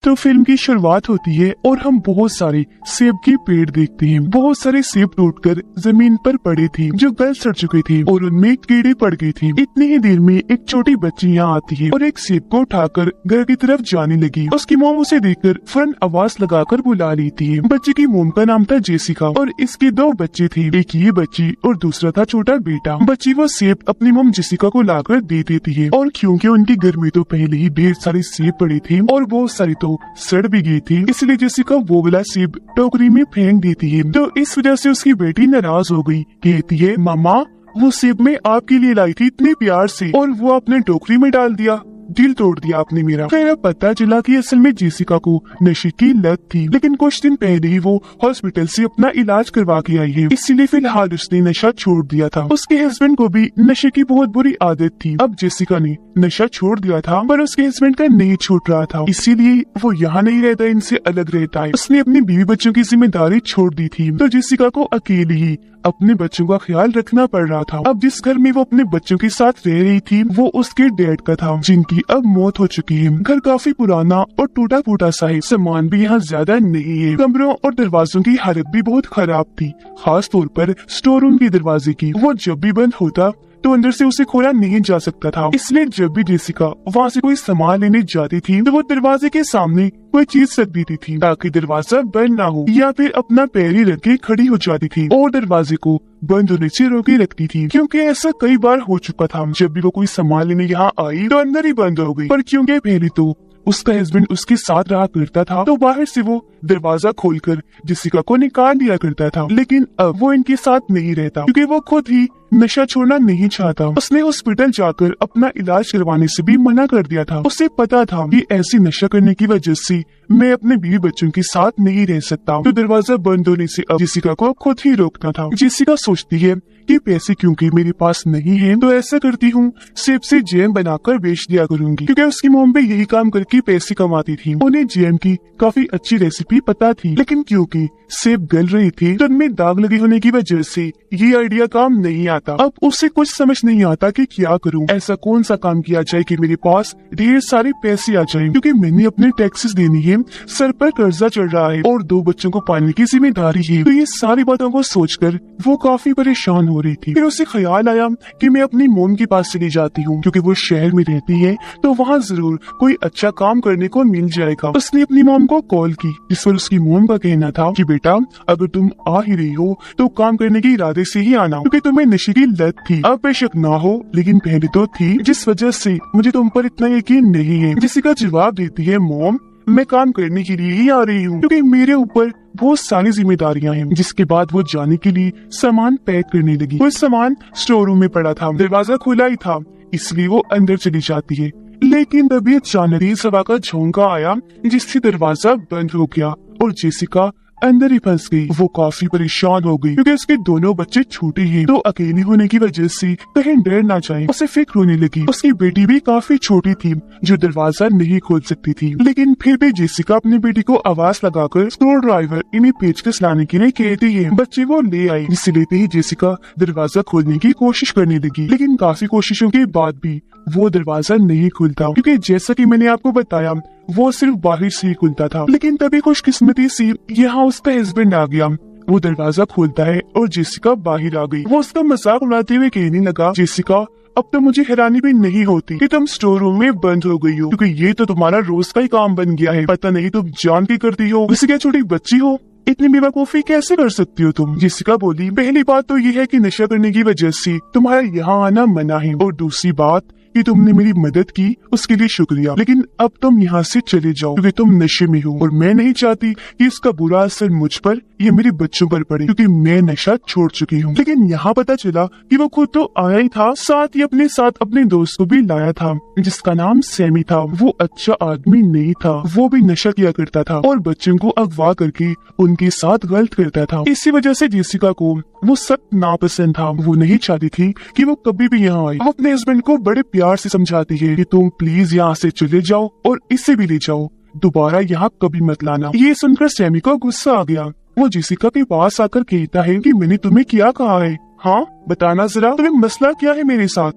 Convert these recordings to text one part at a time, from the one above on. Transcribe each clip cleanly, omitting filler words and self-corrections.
तो फिल्म की शुरुआत होती है और हम बहुत सारे सेब के पेड़ देखते हैं। बहुत सारे सेब टूटकर जमीन पर पड़े थे जो गल सड़ चुके थे और उनमें कीड़े पड़ गए थे। इतनी ही देर में एक छोटी बच्ची यहाँ आती है और एक सेब को उठाकर घर की तरफ जाने लगी। उसकी मोम उसे देखकर फौरन आवाज लगाकर बुला लेती है। बच्ची की मोम का नाम था जेसिका और इसके 2 बच्चे थे, एक ये बच्ची और दूसरा था छोटा बेटा। बच्ची वो सेब अपनी मोम जेसिका को लाकर दे देती है और क्योंकि उनके घर में तो पहले ही ढेर सारे सेब पड़े थे और बहुत सारे तो सड़ भी गई थी, इसलिए जेसिका वो वाला सेब टोकरी में फेंक देती है। तो इस वजह से उसकी बेटी नाराज हो गई, कहती है मामा वो सेब मैं आपके लिए लाई थी इतने प्यार से और वो आपने टोकरी में डाल दिया, दिल तोड़ दिया आपने मेरा। फिर अब पता चला कि असल में जेसिका को नशे की लत थी, लेकिन कुछ दिन पहले ही वो हॉस्पिटल से अपना इलाज करवा के आई है, इसीलिए फिलहाल उसने नशा छोड़ दिया था। उसके हस्बैंड को भी नशे की बहुत बुरी आदत थी। अब जेसिका ने नशा छोड़ दिया था पर उसके हस्बैंड का नहीं छूट रहा था, इसीलिए वो यहाँ नहीं रहता, इनसे अलग रहता है। उसने अपनी बीवी बच्चों की जिम्मेदारी छोड़ दी थी, तो जेसिका को अकेले ही अपने बच्चों का ख्याल रखना पड़ रहा था। अब जिस घर में वो अपने बच्चों के साथ रह रही थी वो उसके डैड का था, जिनकी अब मौत हो चुकी है। घर काफी पुराना और टूटा फूटा सा है, सामान भी यहाँ ज्यादा नहीं है। कमरों और दरवाजों की हालत भी बहुत खराब थी, खास तौर पर स्टोर रूम के दरवाजे की। वो जब भी बंद होता तो अंदर से उसे खोला नहीं जा सकता था, इसलिए जब भी जेसिका वहाँ से कोई सामान लेने जाती थी तो वो दरवाजे के सामने कोई चीज रख देती थी ताकि दरवाजा बंद ना हो, या फिर अपना पैर ही रख के खड़ी हो जाती थी और दरवाजे को बंद होने से रोके रखती थी। क्योंकि ऐसा कई बार हो चुका था, जब भी वो कोई सामान लेने यहाँ आई तो अंदर ही बंद हो गई। पर क्योंकि पहले तो उसका हस्बैंड उसके साथ रहा करता था तो बाहर से वो दरवाजा खोलकर जेसिका को निकाल दिया करता था, लेकिन अब वो इनके साथ नहीं रहता क्योंकि वो खुद ही नशा छोड़ना नहीं चाहता। उसने हॉस्पिटल जाकर अपना इलाज करवाने से भी मना कर दिया था। उसे पता था कि ऐसी नशा करने की वजह से मैं अपने बीवी बच्चों के साथ नहीं रह सकता, तो दरवाजा बंद होने से अब जेसिका को खुद ही रोकना था। जेसिका सोचती है कि पैसे क्योंकि मेरे पास नहीं है तो ऐसा करती हूँ सेब से जैम बनाकर बेच दिया करूंगी, क्योंकि उसकी मॉम भी यही काम करके पैसे कमाती थी। उन्हें जैम की काफी अच्छी रेसिपी पता थी, लेकिन क्योंकि सेब गल रही थी तो उनमें दाग लगे होने की वजह से ये आइडिया काम नहीं आता। अब उसे कुछ समझ नहीं आता कि क्या करूं, ऐसा कौन सा काम किया जाए कि मेरे पास ढेर सारे पैसे आ जाएं, क्योंकि मैंने अपने टैक्सेस देनी है, सर पर कर्जा चढ़ रहा है और 2 बच्चों को पालने की जिम्मेदारी है। तो ये सारी बातों को सोचकर वो काफी परेशान हो रही थी। फिर उसे ख्याल आया कि मैं अपनी मोम के पास चली जाती हूँ, क्योंकि वो शहर में रहती है तो वहाँ जरूर कोई अच्छा काम करने को मिल जाएगा। उसने अपनी मोम को कॉल की, जिस पर उसकी मोम का कहना था कि बेटा अगर तुम आ ही रही हो तो काम करने के इरादे से ही आना, क्योंकि तुम्हें नशे की लत थी। अब बेशक ना हो लेकिन पहले तो थी, जिस वजह से मुझे तुम पर इतना यकीन नहीं है। जेसिका जवाब देती है मोम मैं काम करने के लिए ही आ रही हूँ, क्योंकि मेरे ऊपर बहुत सारी जिम्मेदारियां हैं। जिसके बाद वो जाने के लिए सामान पैक करने लगी। वो सामान स्टोर रूम में पड़ा था, दरवाजा खुला ही था, इसलिए वो अंदर चली जाती है। लेकिन तभी अचानक तेज हवा का झोंका आया जिससे दरवाजा बंद हो गया और जेसिका अंदर ही फंस गई। वो काफी परेशान हो गई क्योंकि उसके दोनों बच्चे छोटे हैं, तो अकेले होने की वजह से कहीं डर ना जाए उसे फिक्र होने लगी। उसकी बेटी भी काफी छोटी थी जो दरवाजा नहीं खोल सकती थी, लेकिन फिर भी जेसिका अपनी बेटी को आवाज लगाकर स्क्रू ड्राइवर इन्हें पेचकस लाने के लिए कहती है। बच्चे वो ले आई, जिसे लेते ही जेसिका दरवाजा खोलने की कोशिश करने लगी, लेकिन काफी कोशिशों के बाद भी वो दरवाजा नहीं खुलता, क्योंकि जैसा कि मैंने आपको बताया वो सिर्फ बाहर से ही खुलता था। लेकिन तभी खुशकिस्मती से यहाँ उसका हस्बैंड आ गया। वो दरवाजा खोलता है और जेसिका बाहर आ गई। वो उसका मजाक उड़ाते हुए कहने लगा, जेसिका अब तो मुझे हैरानी भी नहीं होती कि तुम स्टोर रूम में बंद हो गई हो, क्योंकि ये तो तुम्हारा रोज का ही काम बन गया है। पता नहीं तुम जान के करती हो, किसी क्या छोटी बच्ची हो, इतनी बेवकूफी कैसे कर सकती हो तुम। जेसिका बोली पहली बात तो ये है कि नशा करने की वजह से तुम्हारा यहाँ आना मना है, और दूसरी बात कि तुमने मेरी मदद की उसके लिए शुक्रिया, लेकिन अब तुम यहाँ से चले जाओ क्योंकि तुम नशे में हो और मैं नहीं चाहती कि इसका बुरा असर मुझ पर या मेरे बच्चों पर पड़े, क्योंकि मैं नशा छोड़ चुकी हूँ। लेकिन यहाँ पता चला कि वो खुद तो आया ही था, साथ ही अपने साथ अपने दोस्त को भी लाया था जिसका नाम सैमी था। वो अच्छा आदमी नहीं था, वो भी नशा किया करता था और बच्चों को अगवा करके उनके साथ गलत करता था। इसी वजह से जेसिका को वो सख्त नापसंद था। वो नहीं चाहती थी कि वो कभी भी यहाँ आए। वो अपने हस्बैंड को बड़े प्यार से समझाती है कि तुम प्लीज यहाँ से चले जाओ और इसे भी ले जाओ, दोबारा यहाँ कभी मत लाना। ये सुनकर सैमी को गुस्सा आ गया। वो जेसिका के पास आकर कहता है कि मैंने तुम्हें क्या कहा है, हाँ बताना जरा, तुम्हें मसला क्या है मेरे साथ।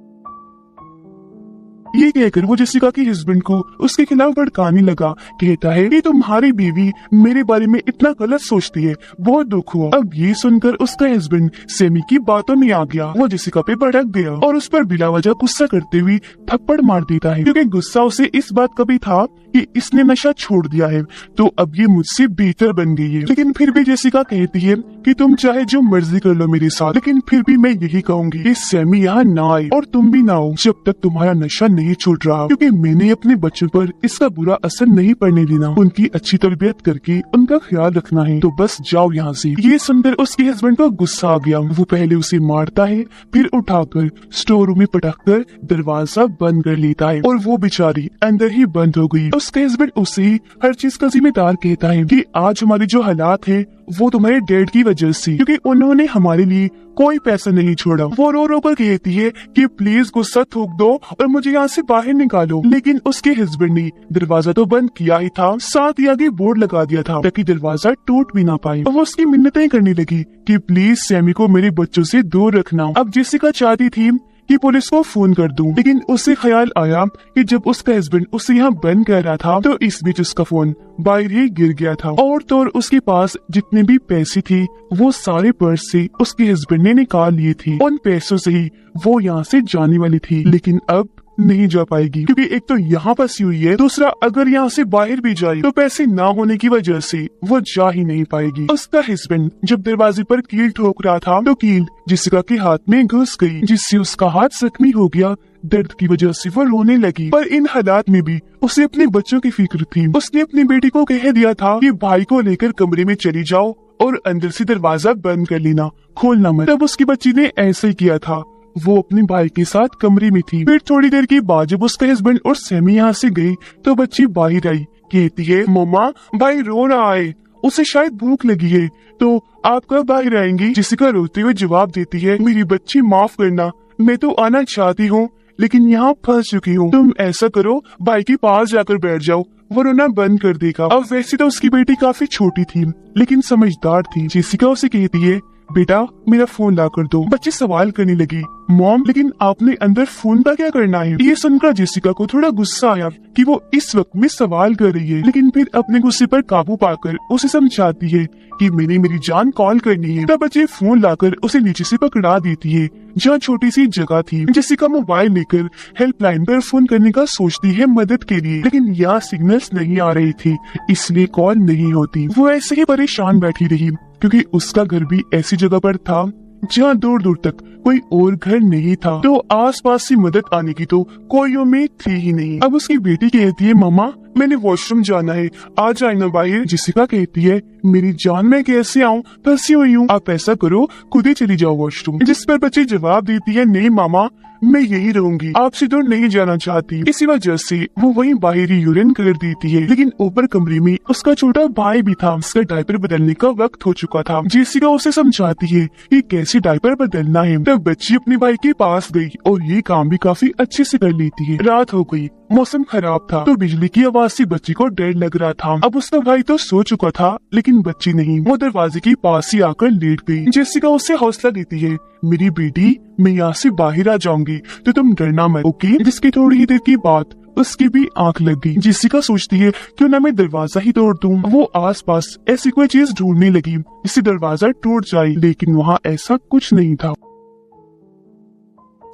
ये कहकर वो जेसिका के हस्बैंड को उसके खिलाफ भड़काने लगा। कहता है कि तुम्हारी बीवी मेरे बारे में इतना गलत सोचती है, बहुत दुख हुआ। अब ये सुनकर उसका हस्बैंड सैमी की बातों में आ गया। वो जेसिका पे भड़क गया और उस पर बिला वजह गुस्सा करते हुए थप्पड़ मार देता है, क्योंकि गुस्सा उसे इस बात का भी था कि इसने नशा छोड़ दिया है तो अब ये मुझसे बेहतर बन गई है। लेकिन फिर भी जेसिका कहती है कि तुम चाहे जो मर्जी कर लो मेरे साथ, लेकिन फिर भी मैं यही कहूंगी कि सैमी यहाँ ना आए और तुम भी ना आओ जब तक तुम्हारा नशा नहीं छूट रहा, क्योंकि मैंने अपने बच्चों पर इसका बुरा असर नहीं पड़ने देना। उनकी अच्छी तरबियत करके उनका ख्याल रखना है, तो बस जाओ यहाँ से। ये सुनकर उसके हस्बैंड को गुस्सा आ गया। वो पहले उसे मारता है, फिर उठाकर स्टोर रूम में पटक कर दरवाजा बंद कर लेता है और वो बेचारी अंदर ही बंद हो गई। उसका हस्बैंड उसे ही हर चीज का जिम्मेदार कहता है कि आज हमारी जो हालात है वो तुम्हारे डैड की वजह से, क्योंकि उन्होंने हमारे लिए कोई पैसा नहीं छोड़ा। वो रो रो कर कहती है कि प्लीज गुस्सा थूक दो और मुझे यहाँ से बाहर निकालो। लेकिन उसके हस्बैंड ने दरवाजा तो बंद किया ही था, साथ ही आगे बोर्ड लगा दिया था ताकि दरवाजा टूट भी ना पाए। वो उसकी मिन्नतें करने लगी कि प्लीज सैमी को मेरे बच्चों से दूर रखना। अब जेसिका चाहती थी कि पुलिस को फोन कर दूं, लेकिन उसे ख्याल आया कि जब उसका हस्बैंड उसे यहाँ बंद कर रहा था तो इस बीच उसका फोन बाहर ही गिर गया था और तो और उसके पास जितने भी पैसे थे वो सारे पर्स से उसके हस्बैंड ने निकाल लिए थे। उन पैसों से ही वो यहाँ से जाने वाली थी, लेकिन अब नहीं जा पाएगी, क्योंकि एक तो यहाँ फंसी हुई है, दूसरा अगर यहाँ से बाहर भी जाए तो पैसे ना होने की वजह से वो जा ही नहीं पाएगी। उसका हस्बैंड जब दरवाजे पर कील ठोक रहा था तो कील जेसिका के हाथ में घुस गई, जिससे उसका हाथ जख्मी हो गया। दर्द की वजह से वो रोने लगी, पर इन हालात में भी उसे अपने बच्चों की फिक्र थी। उसने अपनी बेटी को कह दिया था कि भाई को लेकर कमरे में चली जाओ और अंदर से दरवाजा बंद कर लेना, खोलना मत। तब उसकी बच्ची ने ऐसा ही किया था। वो अपने भाई के साथ कमरे में थी। फिर थोड़ी देर के बाद जब उसका हस्बैंड और सैमी यहाँ से गई तो बच्ची बाहर आई। कहती है मम्मा भाई रो रहा है, उसे शायद भूख लगी है, तो आप कब बाहर आएंगी? जेसिका रोते हुए जवाब देती है मेरी बच्ची माफ करना, मैं तो आना चाहती हूँ लेकिन यहाँ फंस चुकी हूँ। तुम ऐसा करो भाई के पास जाकर बैठ जाओ, वो रोना बंद कर देगा। अब वैसे तो उसकी बेटी काफी छोटी थी लेकिन समझदार थी। जेसिका उसे कहती है बेटा मेरा फोन ला कर दो। बच्ची सवाल करने लगी मॉम लेकिन आपने अंदर फोन का क्या करना है? ये सुनकर जेसिका को थोड़ा गुस्सा आया कि वो इस वक्त में सवाल कर रही है, लेकिन फिर अपने गुस्से पर काबू पाकर उसे समझाती है कि मैंने मेरी जान कॉल करनी है। तब बच्चे फोन लाकर उसे नीचे से पकड़ा देती है जहाँ छोटी सी जगह थी। जेसिका मोबाइल लेकर हेल्पलाइन पर फोन करने का सोचती है मदद के लिए, लेकिन यहाँ सिग्नल्स नहीं आ रही थी इसलिए कॉल नहीं होती। वो ऐसे ही परेशान बैठी रही क्योंकि उसका घर भी ऐसी जगह पर था जहाँ दूर दूर तक कोई और घर नहीं था, तो आसपास से मदद आने की तो कोई उम्मीद थी ही नहीं। अब उसकी बेटी कहती है मामा मैंने वॉशरूम जाना है, आ जाए ना बाहर। जेसिका कहती है मेरी जान मैं कैसे आऊँ, फंसी हुई हूँ, आप ऐसा करो खुद ही चली जाओ वॉशरूम। जिस पर बच्ची जवाब देती है नहीं मामा मैं यही रहूंगी, आपसे दूर नहीं जाना चाहती। इसी वजह से वो वहीं बाहर ही यूरिन कर देती है। लेकिन ऊपर कमरे में उसका छोटा भाई भी था, उसका डायपर बदलने का वक्त हो चुका था। जेसिका उसे समझाती है कि कैसे डायपर बदलना है। तब बच्ची अपने भाई के पास गई और ये काम भी काफी अच्छे से कर लेती है। रात हो गई, मौसम खराब था तो बिजली की आवाज से बच्ची को डर लग रहा था। अब उसका भाई तो सो चुका था लेकिन बच्ची नहीं, वो दरवाजे के पास ही आकर लेट गई। जेसिका उसे हौसला देती है मेरी बेटी मैं यहाँ से बाहर आ जाऊंगी तो तुम डरना मत, ओके? जिसकी थोड़ी ही देर की बात उसकी भी आंख लग गई। जेसिका सोचती है क्यों ना मैं दरवाजा ही तोड़ दूं। वो आसपास ऐसी कोई चीज ढूंढने लगी जिससे दरवाजा टूट जाए, लेकिन वहाँ ऐसा कुछ नहीं था।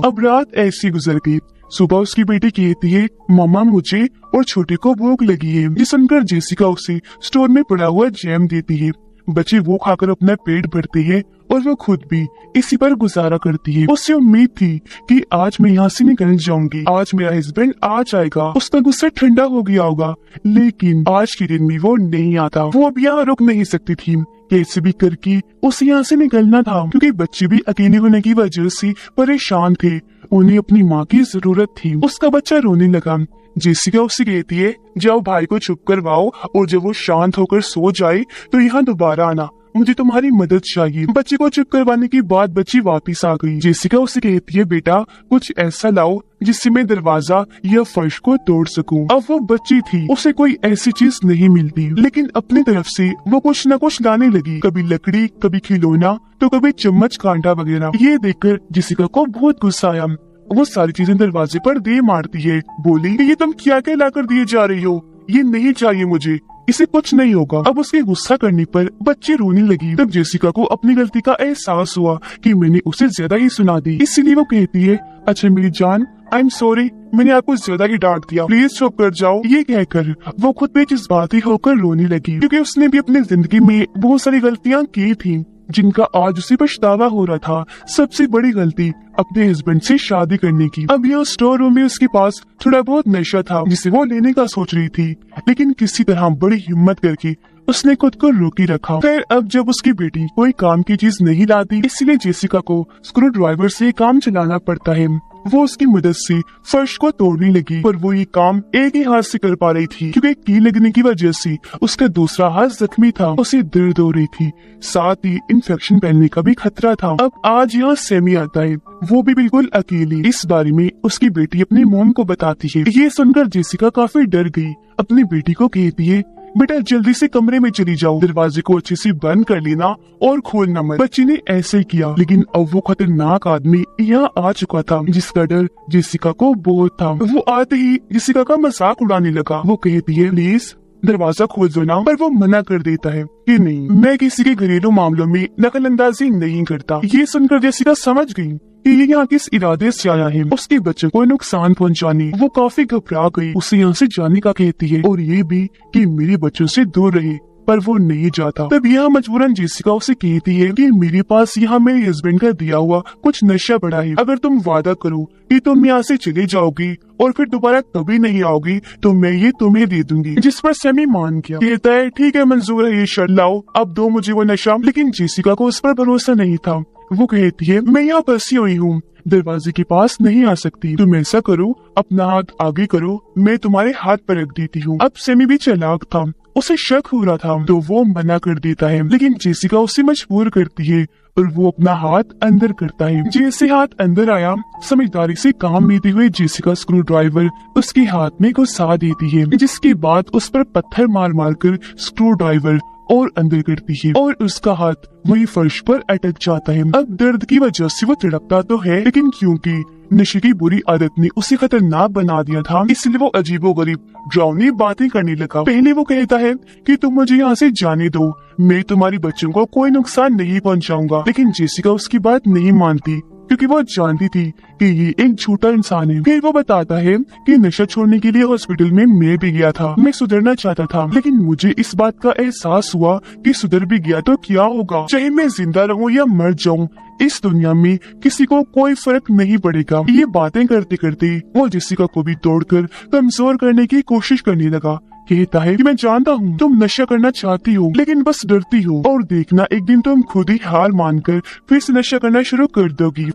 अब रात ऐसी गुजर गई। सुबह उसकी बेटी कहती है मामा मुझे और छोटे को भूख लगी है। ये सुनकर जेसिका उसे स्टोर में पड़ा हुआ जैम देती है। बच्चे वो खाकर अपना पेट भरते हैं और वो खुद भी इसी पर गुजारा करती है। उससे उम्मीद थी कि आज मैं यहाँ से निकल जाऊंगी, आज मेरा हस्बैंड आ जाएगा, उसका गुस्सा ठंडा हो गया होगा, लेकिन आज के दिन में वो नहीं आता। वो अब यहाँ रुक नहीं सकती थी, कैसे भी करके उसे यहाँ से निकलना था, क्योंकि बच्चे भी अकेले होने की वजह से परेशान थे। उन्हें अपनी माँ की जरूरत थी। उसका बच्चा रोने लगा। जेसिका उससे कहती है जाओ भाई को चुप करवाओ और जब वो शांत होकर सो जाए तो यहाँ दोबारा आना, मुझे तुम्हारी मदद चाहिए। बच्चे को चुप करवाने के बाद बच्ची वापस आ गई। जेसिका उसे कहती है बेटा कुछ ऐसा लाओ जिससे मैं दरवाजा या फर्श को तोड़ सकूं। अब वो बच्ची थी, उसे कोई ऐसी चीज नहीं मिलती, लेकिन अपनी तरफ से वो कुछ न कुछ लाने लगी, कभी लकड़ी, कभी खिलौना, तो कभी चम्मच कांटा वगैरह। ये देखकर जेसिका को बहुत गुस्सा आया। वो सारी चीजें दरवाजे पर दे मारती है। बोली ये तुम क्या क्या ला कर दिए जा रही हो, ये नहीं चाहिए मुझे, इसे कुछ नहीं होगा। अब उसके गुस्सा करने पर बच्ची रोने लगी। तब जेसिका को अपनी गलती का एहसास हुआ कि मैंने उसे ज्यादा ही सुना दी, इसलिए वो कहती है अच्छा मेरी जान, आई एम सॉरी, मैंने आपको ज्यादा ही डांट दिया, प्लीज चुप कर जाओ। ये कहकर वो खुद पे जज्बाती होकर रोने लगी, क्योंकि उसने भी अपनी जिंदगी में बहुत सारी गलतियां की थी जिनका आज उसे पछतावा हो रहा था। सबसे बड़ी गलती अपने हस्बैंड से शादी करने की। अब यह स्टोर रूम में उसके पास थोड़ा बहुत नशा था जिसे वो लेने का सोच रही थी, लेकिन किसी तरह बड़ी हिम्मत करके उसने खुद को रोकी रखा। फिर अब जब उसकी बेटी कोई काम की चीज नहीं लाती, इसलिए जेसिका को स्क्रू ड्राइवर से काम चलाना पड़ता है। वो उसकी मदद से फर्श को तोड़ने लगी, पर वो ये काम एक ही हाथ से कर पा रही थी, क्योंकि की लगने की वजह से उसका दूसरा हाथ जख्मी था, उसे दर्द हो रही थी, साथ ही इन्फेक्शन फैलने का भी खतरा था। अब आज यहाँ सैमी आता है, वो भी बिल्कुल अकेली। इस बारे में उसकी बेटी अपनी मॉम को बताती है। ये सुनकर जेसिका काफी डर गई, अपनी बेटी को कहती है बेटा जल्दी से कमरे में चली जाओ, दरवाजे को अच्छे से बंद कर लेना और खोलना मत। बच्ची ने ऐसे किया, लेकिन अब वो खतरनाक आदमी यहाँ आ चुका था जिसका डर जेसिका को बहुत था। वो आते ही जेसिका का मजाक उड़ाने लगा। वो कहती है प्लीज दरवाजा खोल दो ना, पर वो मना कर देता है कि नहीं, मैं किसी के घरेलू मामलों में दखल अंदाजी नहीं करता। ये सुनकर जेसिका समझ गई कि ये यहाँ किस इरादे से आया है, उसके बच्चे को नुकसान पहुँचाने। वो काफी घबरा गई, उसे यहाँ से जाने का कहती है और ये भी कि मेरे बच्चों से दूर रहे, पर वो नहीं जाता। तब यहाँ मजबूरन जेसिका उसे कहती है कि मेरे पास यहाँ मेरे हस्बैंड का दिया हुआ कुछ नशा पड़ा है, अगर तुम वादा करो कि तुम यहाँ से चले जाओगी और फिर दोबारा कभी नहीं आओगी तो मैं ये तुम्हें दे दूंगी। जिस पर सैमी मान गया, कहता है ठीक है मंजूर है, ये शर्ट लाओ, अब दो मुझे वो नशा। लेकिन जेसिका को उस पर भरोसा नहीं था। वो कहती है मैं यहाँ फंसी हुई हूँ, दरवाजे के पास नहीं आ सकती, तुम ऐसा करो अपना हाथ आगे करो, मैं तुम्हारे हाथ पर रख देती हूँ। अब सैमी भी चालाक था, उसे शक हो रहा था तो वो मना कर देता है, लेकिन जेसिका उसे मजबूर करती है और वो अपना हाथ अंदर करता है। जैसे हाथ अंदर आया, समझदारी से काम लेते हुए जेसिका स्क्रू ड्राइवर उसके हाथ में घुसा देती है, जिसके बाद उस पर पत्थर मार मार कर स्क्रू ड्राइवर और अंदर करती है और उसका हाथ वही फर्श पर अटक जाता है। अब दर्द की वजह से वो तड़पता तो है, लेकिन क्योंकि नशे की बुरी आदत ने उसे खतरनाक बना दिया था, इसलिए वो अजीबोगरीब डरावनी बातें करने लगा। पहले वो कहता है कि तुम मुझे यहाँ से जाने दो, मैं तुम्हारी बच्चों को कोई नुकसान नहीं पहुँचाऊंगा। लेकिन जेसिका उसकी बात नहीं मानती, क्योंकि वो जानती थी कि ये एक झूठा इंसान है। फिर वो बताता है कि नशा छोड़ने के लिए हॉस्पिटल में मैं भी गया था, मैं सुधरना चाहता था, लेकिन मुझे इस बात का एहसास हुआ कि सुधर भी गया तो क्या होगा, चाहे मैं जिंदा रहूं या मर जाऊं, इस दुनिया में किसी को कोई फर्क नहीं पड़ेगा। ये बातें करते करते वो जेसिका को भी तोड़कर कमजोर करने की कोशिश करने लगा। कहता है कि मैं जानता हूँ तुम नशा करना चाहती हो, लेकिन बस डरती हो, और देखना एक दिन तुम खुद ही हार मानकर फिर से नशा करना शुरू कर दोगी।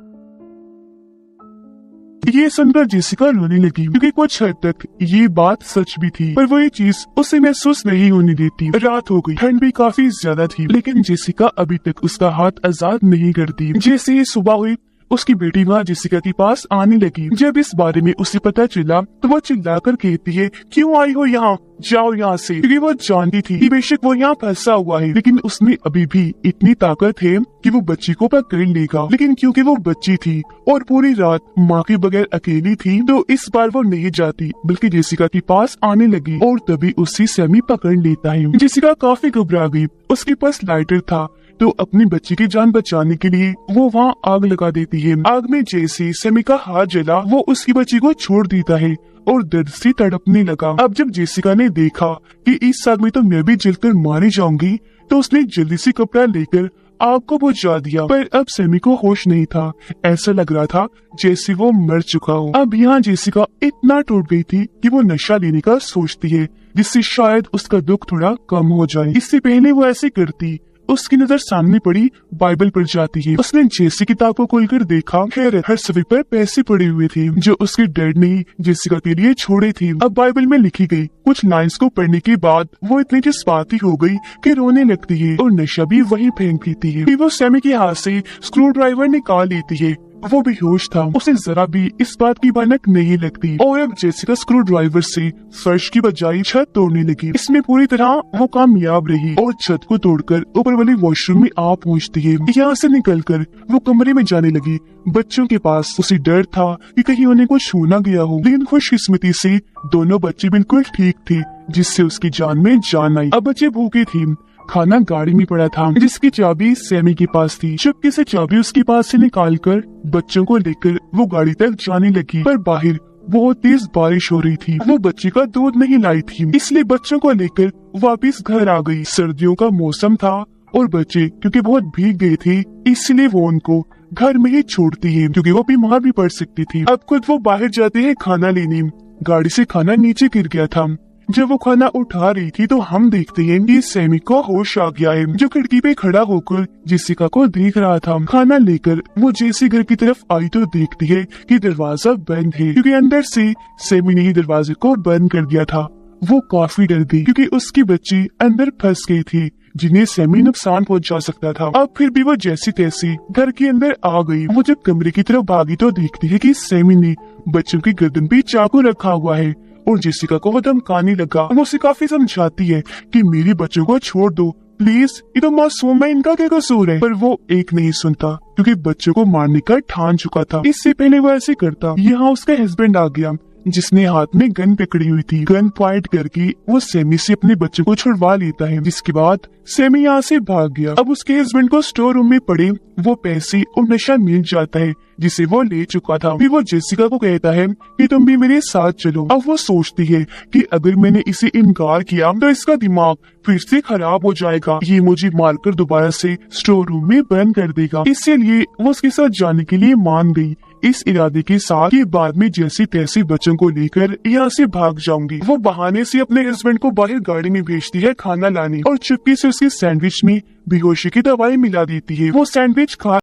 ये सुनकर जेसिका रोने लगी, क्योंकि कुछ हद तक ये बात सच भी थी, पर वो ये चीज उसे महसूस नहीं होने देती। रात हो गई, ठंड भी काफी ज्यादा थी, लेकिन जेसिका अभी तक उसका हाथ आजाद नहीं करती। जैसे ही सुबह हुई, उसकी बेटी वहाँ जेसिका के पास आने लगी। जब इस बारे में उसे पता चला तो वो चिल्लाकर कहती है क्यों आई हो यहाँ, जाओ यहाँ से, क्योंकि वो जानती थी कि बेशक वो यहाँ फंसा हुआ है, लेकिन उसमें अभी भी इतनी ताकत है कि वो बच्ची को पकड़ लेगा। लेकिन क्योंकि वो बच्ची थी और पूरी रात माँ के बगैर अकेली थी, तो इस बार वो नहीं जाती, बल्कि जेसिका के पास आने लगी और तभी उसे सैमी पकड़ लेता है। जेसिका काफी घबरा गई, उसके पास लाइटर था, तो अपनी बच्ची की जान बचाने के लिए वो वहाँ आग लगा देती है। आग में जैसे सैमी का हाथ जला, वो उसकी बच्ची को छोड़ देता है और दर्द से तड़पने लगा। अब जब जेसिका ने देखा कि इस आग में तो मैं भी जलकर मारी जाऊंगी, तो उसने जल्दी से कपड़ा लेकर आग को बुझा दिया। पर अब सैमी को होश नहीं था, ऐसा लग रहा था जैसे वो मर चुका हो। अब यहाँ जेसिका इतना टूट गई थी कि वो नशा लेने का सोचती है, जिससे शायद उसका दुख थोड़ा कम हो जाए। इससे पहले वो ऐसे करती, उसकी नजर सामने पड़ी बाइबल पर जाती है। उसने जैसी किताब को खोलकर देखा, हर सफ़े पर पैसे पड़े हुए थे जो उसके डैड ने जेसिका के लिए छोड़े थे। अब बाइबल में लिखी गई कुछ लाइंस को पढ़ने के बाद वो इतनी जज्बाती हो गई कि रोने लगती है और नशा भी वहीं फेंक देती है। फिर वो सैमी के हाथ से स्क्रू ड्राइवर निकाल लेती है वो बेहोश था। उसे जरा भी इस बात की भनक नहीं लगती और अब जेसिका स्क्रू ड्राइवर से फर्श की बजाय छत तोड़ने लगी। इसमें पूरी तरह वो कामयाब रही और छत को तोड़कर ऊपर वाले वॉशरूम में आ पहुंचती है। यहाँ से निकलकर वो कमरे में जाने लगी। बच्चों के पास उसे डर था कि कहीं उन्हें कुछ छू ना गया हो, लेकिन खुशकिस्मती से दोनों बच्चे बिल्कुल ठीक थे, जिससे उसकी जान में जान आई। अब बच्चे भूखे थे। खाना गाड़ी में पड़ा था, जिसकी चाबी सैमी के पास थी। चुपके से चाबी उसके पास से निकालकर बच्चों को लेकर वो गाड़ी तक जाने लगी, पर बाहर बहुत तेज बारिश हो रही थी। वो बच्चे का दूध नहीं लाई थी, इसलिए बच्चों को लेकर वापस घर आ गई। सर्दियों का मौसम था और बच्चे क्योंकि बहुत भीग गए थे, इसलिए वो उनको घर में ही छोड़ती है, क्योंकि वो बीमार भी पड़ सकती थी। अब खुद वो बाहर जाते हैं खाना लेने। गाड़ी से खाना नीचे गिर गया था। जब वो खाना उठा रही थी तो हम देखते हैं कि सैमी को होश आ गया है, जो खिड़की पे खड़ा होकर जेसिका को देख रहा था। खाना लेकर वो जैसे घर की तरफ आई तो देखती है कि दरवाजा बंद है, क्योंकि अंदर से सैमी ने ही दरवाजे को बंद कर दिया था। वो काफी डर गई क्योंकि उसकी बच्ची अंदर फंस गई थी, जिन्हें सैमी नुकसान पहुंचा सकता था। अब फिर भी वो जैसी तैसी घर के अंदर आ गई। वो जब कमरे की तरफ भागी तो देखती है कि सैमी ने बच्चों की गर्दन पे चाकू रखा हुआ है और जेसिका को वो धमकाने लगा। वो उसे काफी समझाती है कि मेरे बच्चों को छोड़ दो प्लीज, ये तो मासूम है, इनका क्या कसूर है। पर वो एक नहीं सुनता क्योंकि बच्चों को मारने का ठान चुका था। इससे पहले वो ऐसे करता, यहाँ उसका हस्बैंड आ गया, जिसने हाथ में गन पकड़ी हुई थी। गन पॉइंट करके वो सैमी से अपने बच्चे को छुड़वा लेता है, जिसके बाद सैमी यहाँ से भाग गया। अब उसके हस्बैंड को स्टोर रूम में पड़े वो पैसे और नशा मिल जाता है, जिसे वो ले चुका था। फिर वो जेसिका को कहता है कि तुम भी मेरे साथ चलो। अब वो सोचती है कि अगर मैंने इसे इनकार किया तो इसका दिमाग फिर से खराब हो जाएगा, ये मुझे मारकर दोबारा से स्टोर रूम में बंद कर देगा। इसलिए वो उसके साथ जाने के लिए मान गई, इस इरादे के साथ कि बाद में जैसे तैसे बच्चों को लेकर यहाँ से भाग जाऊंगी। वो बहाने से अपने हस्बैंड को बाहर गाड़ी में भेजती है खाना लाने और चुपके से उसके सैंडविच में बेहोशी की दवाई मिला देती है। वो सैंडविच खा